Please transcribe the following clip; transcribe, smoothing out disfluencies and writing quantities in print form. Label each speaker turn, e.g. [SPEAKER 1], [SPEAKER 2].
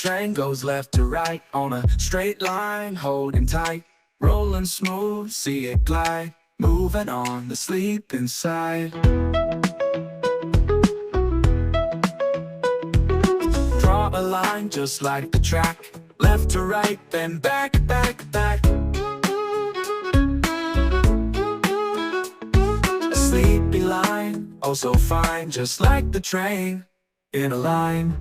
[SPEAKER 1] train goes left to right on a straight line, holding tight, rolling smooth, see it glide, moving on the sleep inside. Draw a line just like the track, left to right, then back, back, back. A sleepy line, oh so fine, just like the train in a line.